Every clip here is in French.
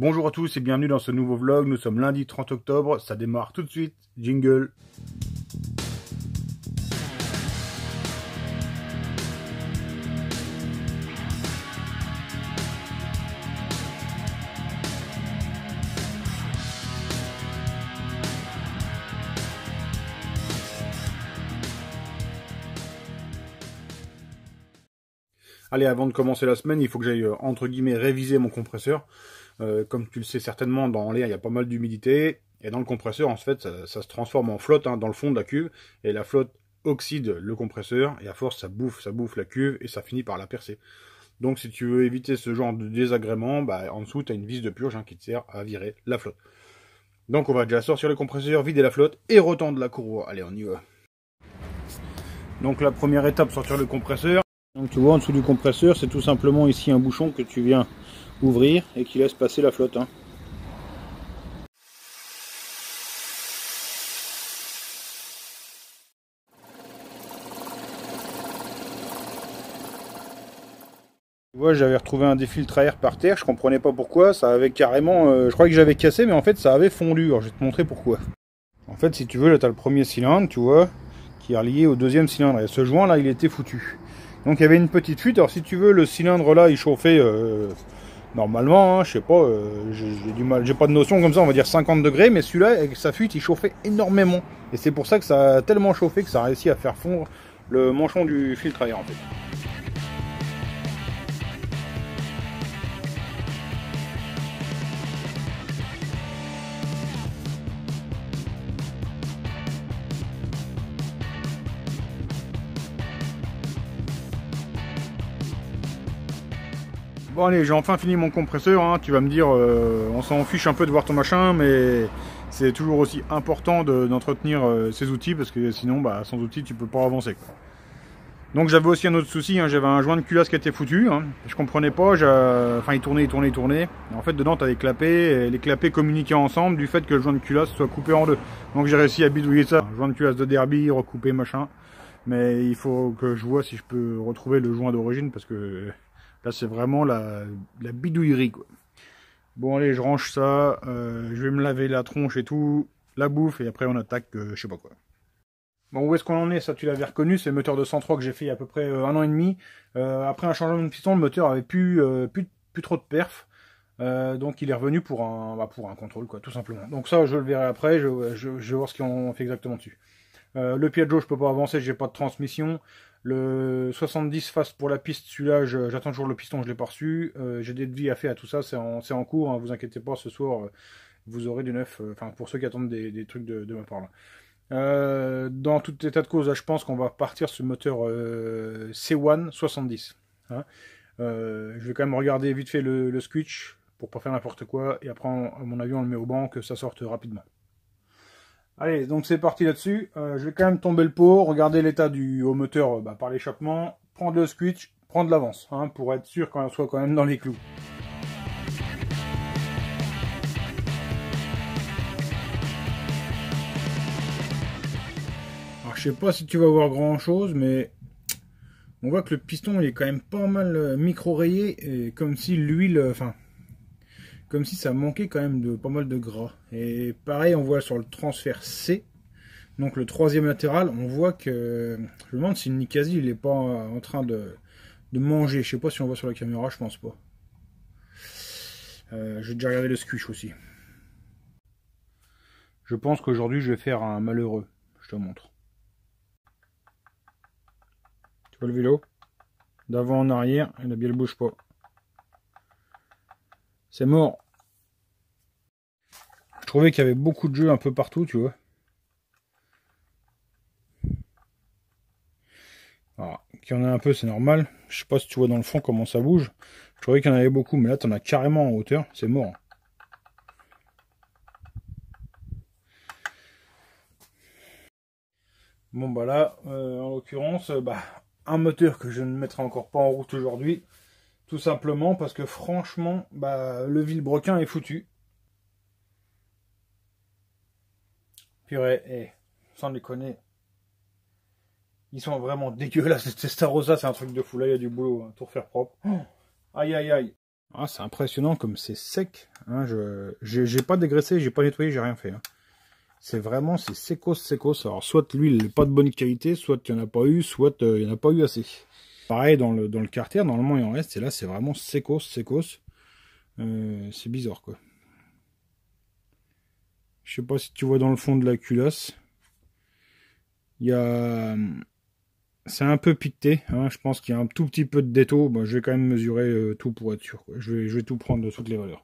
Bonjour à tous et bienvenue dans ce nouveau vlog. Nous sommes lundi 30 octobre, ça démarre tout de suite. Jingle. Allez, avant de commencer la semaine, il faut que j'aille entre guillemets réviser mon compresseur. Comme tu le sais certainement, dans l'air il y a pas mal d'humidité. Et dans le compresseur, en fait, ça se transforme en flotte dans le fond de la cuve. Et la flotte oxyde le compresseur. Et à force, ça bouffe la cuve et ça finit par la percer. Donc si tu veux éviter ce genre de désagrément, en dessous, tu as une vis de purge qui te sert à virer la flotte. Donc on va déjà sortir le compresseur, vider la flotte et retendre la courroie. Allez, on y va. Donc la première étape, sortir le compresseur. Donc tu vois en dessous du compresseur, c'est tout simplement ici un bouchon que tu viens ouvrir et qui laisse passer la flotte. Tu vois, j'avais retrouvé un défiltre à air par terre, je comprenais pas pourquoi, ça avait carrément, je croyais que j'avais cassé, mais en fait ça avait fondu. Alors je vais te montrer pourquoi. En fait, si tu veux, là tu as le premier cylindre, tu vois, qui est relié au deuxième cylindre, et ce joint là il était foutu. Donc il y avait une petite fuite. Alors si tu veux, le cylindre là il chauffait normalement, je sais pas, j'ai pas de notion comme ça, on va dire 50 degrés, mais celui-là avec sa fuite il chauffait énormément. Et c'est pour ça que ça a tellement chauffé que ça a réussi à faire fondre le manchon du filtre à air en fait. Bon allez, j'ai enfin fini mon compresseur, tu vas me dire, on s'en fiche un peu de voir ton machin, mais c'est toujours aussi important d'entretenir ces outils, parce que sinon, sans outils, tu peux pas avancer, quoi. Donc j'avais aussi un autre souci, j'avais un joint de culasse qui était foutu, je comprenais pas, enfin il tournait. Et en fait dedans tu as des clapets, et les clapets communiquaient ensemble du fait que le joint de culasse soit coupé en deux. Donc j'ai réussi à bidouiller ça, un joint de culasse de derby, recoupé machin, mais il faut que je vois si je peux retrouver le joint d'origine, parce que là, c'est vraiment la bidouillerie, quoi. Bon, allez, je range ça. Je vais me laver la tronche et tout. La bouffe, et après, on attaque, je sais pas quoi. Bon, où est-ce qu'on en est? Ça, tu l'avais reconnu. C'est le moteur de 103 que j'ai fait il y a à peu près 1 an et demi. Après un changement de piston, le moteur avait plus trop de perf. Donc, il est revenu pour un contrôle, quoi, tout simplement. Donc, ça, je le verrai après. Je vais voir ce qu'ils ont fait exactement dessus. Le Piaggio, je peux pas avancer, j'ai pas de transmission. Le 70 face pour la piste, celui-là, j'attends toujours le piston, je l'ai pas reçu. J'ai des devis à faire à tout ça, c'est en cours, vous inquiétez pas, ce soir, vous aurez du neuf, pour ceux qui attendent des trucs de ma part là. Dans tout état de cause, là, je pense qu'on va partir sur le moteur C1 70. Je vais quand même regarder vite fait le switch, pour pas faire n'importe quoi, et après, à mon avis, on le met au banc, que ça sorte rapidement. Allez, donc c'est parti là-dessus. Je vais quand même tomber le pot, regarder l'état du haut moteur par l'échappement, prendre le switch, prendre l'avance, pour être sûr qu'on soit quand même dans les clous. Alors je sais pas si tu vas voir grand chose, mais on voit que le piston il est quand même pas mal micro-rayé, et comme si l'huile, comme si ça manquait quand même de pas mal de gras. Et pareil, on voit sur le transfert C, donc le troisième latéral, on voit que, je me demande si le Nicasie il est pas en train de manger. Je sais pas si on voit sur la caméra, je pense pas. J'ai déjà regardé le squish aussi. Je pense qu'aujourd'hui je vais faire un malheureux. Je te montre. Tu vois le vélo? D'avant en arrière, et la bielle bouge pas. C'est mort. Je trouvais qu'il y avait beaucoup de jeux un peu partout, tu vois. Alors, qu'il y en a un peu, c'est normal. Je sais pas si tu vois dans le fond comment ça bouge. Je trouvais qu'il y en avait beaucoup, mais là, t'en as carrément en hauteur. C'est mort. Bon, là, en l'occurrence, un moteur que je ne mettrai encore pas en route aujourd'hui. Tout simplement parce que franchement, le vilebrequin est foutu. Purée, sans déconner. Ils sont vraiment dégueulasses. Cette Testarossa, c'est un truc de fou. Là, il y a du boulot, tout refaire propre. Oh, aïe, aïe, aïe. Ah, c'est impressionnant comme c'est sec. Hein, j'ai pas dégraissé, j'ai pas nettoyé, j'ai rien fait. Hein. C'est vraiment, c'est secos. Alors, soit l'huile n'est pas de bonne qualité, soit il n'y en a pas eu, soit il n'y en a pas eu assez. Pareil, dans le carter, normalement il en reste, et là c'est vraiment secos. C'est bizarre, quoi. Je sais pas si tu vois dans le fond de la culasse. Il y a... C'est un peu piqueté, hein, je pense qu'il y a un tout petit peu de détaux. Bon, je vais quand même mesurer tout pour être sûr, quoi. Je vais tout prendre de toutes les valeurs.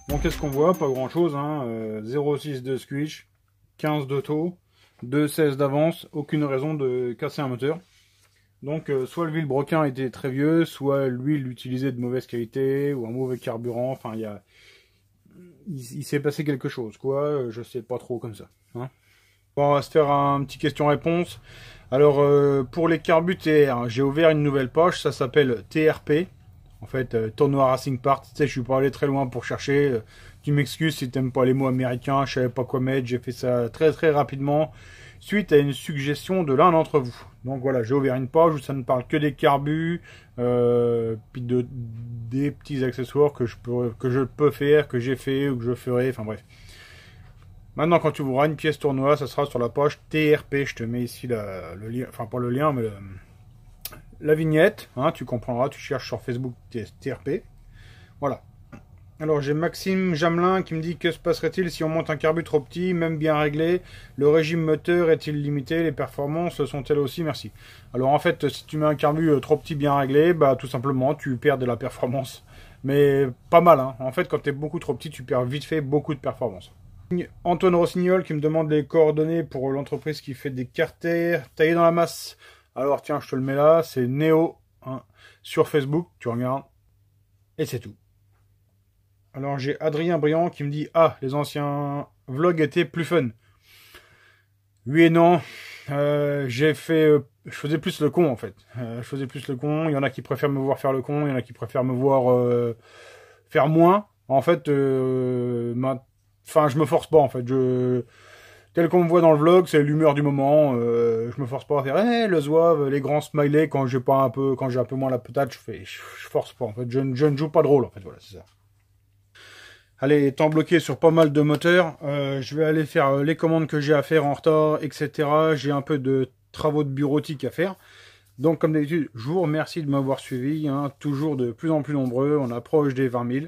Bon, qu'est-ce qu'on voit? Pas grand chose, hein. 0,6 de squish, 15 de taux, 2,16 d'avance, aucune raison de casser un moteur. Donc soit l'huile broquin était très vieux, soit l'huile utilisée de mauvaise qualité, ou un mauvais carburant, enfin il s'est passé quelque chose, quoi, je sais pas trop comme ça. Hein. Bon, on va se faire un petit question-réponse. Alors pour les carbus TR, j'ai ouvert une nouvelle page, ça s'appelle TRP. En fait, Tournoi Racing Part, tu sais, je suis pas allé très loin pour chercher. Tu m'excuses si t'aimes pas les mots américains, je savais pas quoi mettre, j'ai fait ça très très rapidement, suite à une suggestion de l'un d'entre vous. Donc voilà, j'ai ouvert une page où ça ne parle que des carbus, puis des petits accessoires que je peux faire, que j'ai fait ou que je ferai, enfin bref. Maintenant, quand tu ouvras une pièce tournoi, ça sera sur la page TRP. Je te mets ici le lien, enfin pas le lien, mais la vignette, hein, tu comprendras, tu cherches sur Facebook TRP. Voilà. Alors j'ai Maxime Jamelin qui me dit: que se passerait-il si on monte un carbu trop petit, même bien réglé? Le régime moteur est-il limité? Les performances sont-elles aussi? Merci. Alors en fait, si tu mets un carbu trop petit bien réglé, bah tout simplement tu perds de la performance. Mais pas mal, hein. En fait, quand tu es beaucoup trop petit, tu perds vite fait beaucoup de performance. Antoine Rossignol qui me demande les coordonnées pour l'entreprise qui fait des carters taillés dans la masse. Alors tiens, je te le mets là, c'est Néo, hein, sur Facebook, tu regardes, et c'est tout. Alors j'ai Adrien Briand qui me dit: ah, les anciens vlogs étaient plus fun. Oui et non, je faisais plus le con en fait. Je faisais plus le con, il y en a qui préfèrent me voir faire le con, il y en a qui préfèrent me voir faire moins. En fait, enfin je me force pas en fait, tel qu'on me voit dans le vlog, c'est l'humeur du moment. Je me force pas à faire le zouave, les grands smileys quand j'ai un peu moins la patate. Je force pas en fait. Je ne joue pas de rôle en fait. Voilà, c'est ça. Allez, étant bloqué sur pas mal de moteurs, je vais aller faire les commandes que j'ai à faire en retard, etc. J'ai un peu de travaux de bureautique à faire. Donc comme d'habitude, je vous remercie de m'avoir suivi. Hein, toujours de plus en plus nombreux. On approche des 20 000.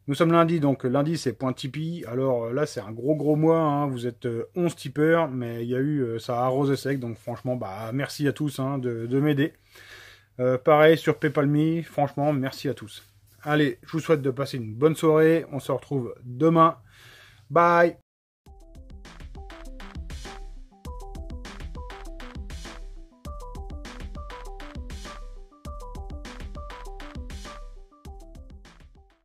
Nous sommes lundi, donc lundi c'est point Tipeee. Alors là c'est un gros mois, hein. Vous êtes 11 tipeurs, mais il y a eu, ça a arrosé sec, donc franchement, bah merci à tous, hein, de m'aider. Pareil sur PayPal.me, franchement merci à tous. Allez, je vous souhaite de passer une bonne soirée, on se retrouve demain. Bye!